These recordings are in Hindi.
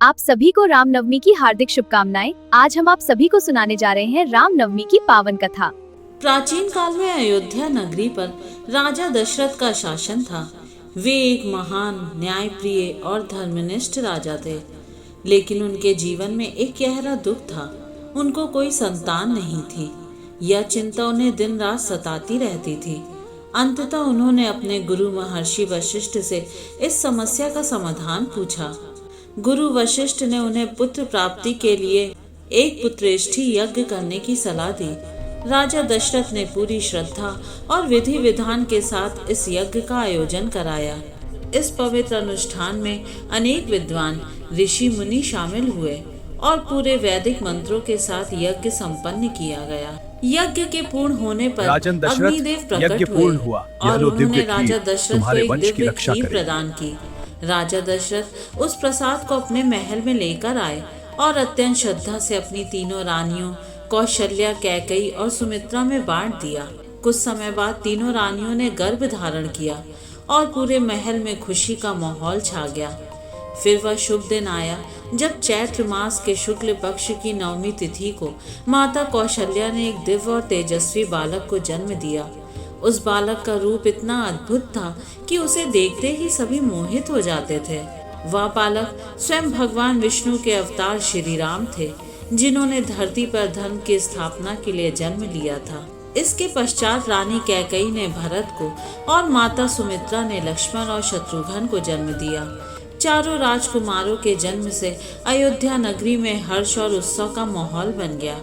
आप सभी को रामनवमी की हार्दिक शुभकामनाएं। आज हम आप सभी को सुनाने जा रहे हैं रामनवमी की पावन कथा। प्राचीन काल में अयोध्या नगरी पर राजा दशरथ का शासन था। वे एक महान, न्यायप्रिय और धर्मनिष्ठ राजा थे, लेकिन उनके जीवन में एक गहरा दुख था। उनको कोई संतान नहीं थी। यह चिंता उन्हें दिन रात सताती रहती थी। अंततः उन्होंने अपने गुरु महर्षि वशिष्ठ से इस समस्या का समाधान पूछा। गुरु वशिष्ठ ने उन्हें पुत्र प्राप्ति के लिए एक पुत्रेष्ठी यज्ञ करने की सलाह दी। राजा दशरथ ने पूरी श्रद्धा और विधि विधान के साथ इस यज्ञ का आयोजन कराया। इस पवित्र अनुष्ठान में अनेक विद्वान, ऋषि मुनि शामिल हुए और पूरे वैदिक मंत्रों के साथ यज्ञ संपन्न किया गया। यज्ञ के पूर्ण होने पर अग्निदेव प्रकट हुए और उन्होंने राजा दशरथ को एक दिव्य खीर प्रदान की। राजा दशरथ उस प्रसाद को अपने महल में लेकर आए और अत्यंत श्रद्धा से अपनी तीनों रानियों कौशल्या, कैकेयी और सुमित्रा में बांट दिया। कुछ समय बाद तीनों रानियों ने गर्भ धारण किया और पूरे महल में खुशी का माहौल छा गया। फिर वह शुभ दिन आया जब चैत्र मास के शुक्ल पक्ष की नवमी तिथि को माता कौशल्या ने एक दिव्य और तेजस्वी बालक को जन्म दिया। उस बालक का रूप इतना अद्भुत था कि उसे देखते ही सभी मोहित हो जाते थे। वह बालक स्वयं भगवान विष्णु के अवतार श्री राम थे, जिन्होंने धरती पर धर्म की स्थापना के लिए जन्म लिया था। इसके पश्चात रानी कैकेयी ने भरत को और माता सुमित्रा ने लक्ष्मण और शत्रुघ्न को जन्म दिया। चारों राजकुमारों के जन्म से अयोध्या नगरी में हर्ष और उत्सव का माहौल बन गया।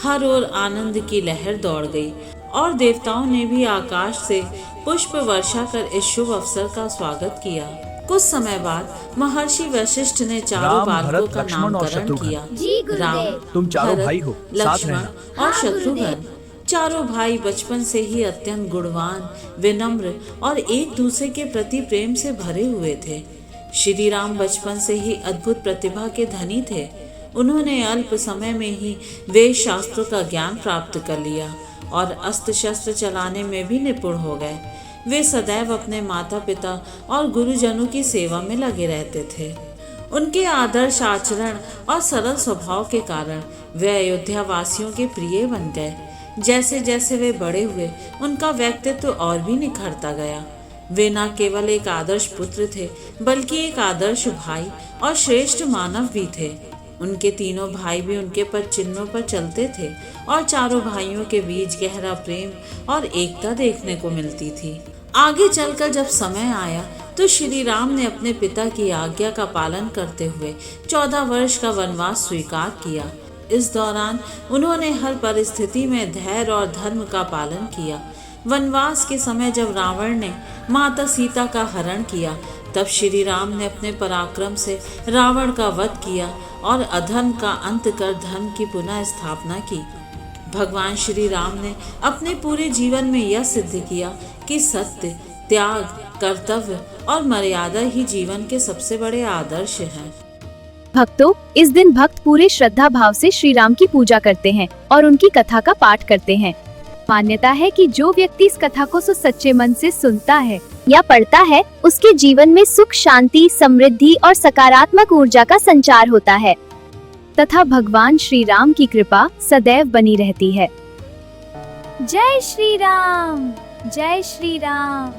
हर ओर आनंद की लहर दौड़ गई और देवताओं ने भी आकाश से पुष्प वर्षा कर इस शुभ अवसर का स्वागत किया। कुछ समय बाद महर्षि वशिष्ठ ने चारों बालकों का नामकरण किया। राम, तुम चारों भरत, भाई हो, लक्ष्मण और शत्रुघ्न। चारों भाई बचपन से ही अत्यंत गुणवान, विनम्र और एक दूसरे के प्रति प्रेम से भरे हुए थे। श्री राम बचपन से ही अद्भुत प्रतिभा के धनी थे। उन्होंने अल्प समय में ही वेद शास्त्रों का ज्ञान प्राप्त कर लिया और अस्त्र शस्त्र चलाने में भी निपुण हो गए। वे सदैव अपने माता पिता और गुरुजनों की सेवा में लगे रहते थे। उनके आदर्श आचरण और सरल स्वभाव के कारण वे अयोध्या वासियों के प्रिय बन गए। जैसे जैसे वे बड़े हुए, उनका व्यक्तित्व और भी निखरता गया। वे न केवल एक आदर्श पुत्र थे, बल्कि एक आदर्श भाई और श्रेष्ठ मानव भी थे। उनके तीनों भाई भी उनके पद चिन्हों पर चलते थे और चारों भाइयों के बीच गहरा प्रेम और एकता देखने को मिलती थी। आगे चलकर जब समय आया तो श्री राम ने अपने पिता की आज्ञा का पालन करते हुए 14 वर्ष का वनवास स्वीकार किया। इस दौरान उन्होंने हर परिस्थिति में धैर्य और धर्म का पालन किया। वनवास के समय जब रावण ने माता सीता का हरण किया, तब श्री राम ने अपने पराक्रम से रावण का वध किया और अधर्म का अंत कर धर्म की पुनः स्थापना की। भगवान श्री राम ने अपने पूरे जीवन में यह सिद्ध किया कि सत्य, त्याग, कर्तव्य और मर्यादा ही जीवन के सबसे बड़े आदर्श हैं। भक्तों, इस दिन भक्त पूरे श्रद्धा भाव से श्री राम की पूजा करते हैं और उनकी कथा का पाठ करते हैं। मान्यता है कि जो व्यक्ति इस कथा को सच्चे मन से सुनता है या पढ़ता है, उसके जीवन में सुख, शांति, समृद्धि और सकारात्मक ऊर्जा का संचार होता है तथा भगवान श्री राम की कृपा सदैव बनी रहती है। जय श्री राम, जय श्री राम।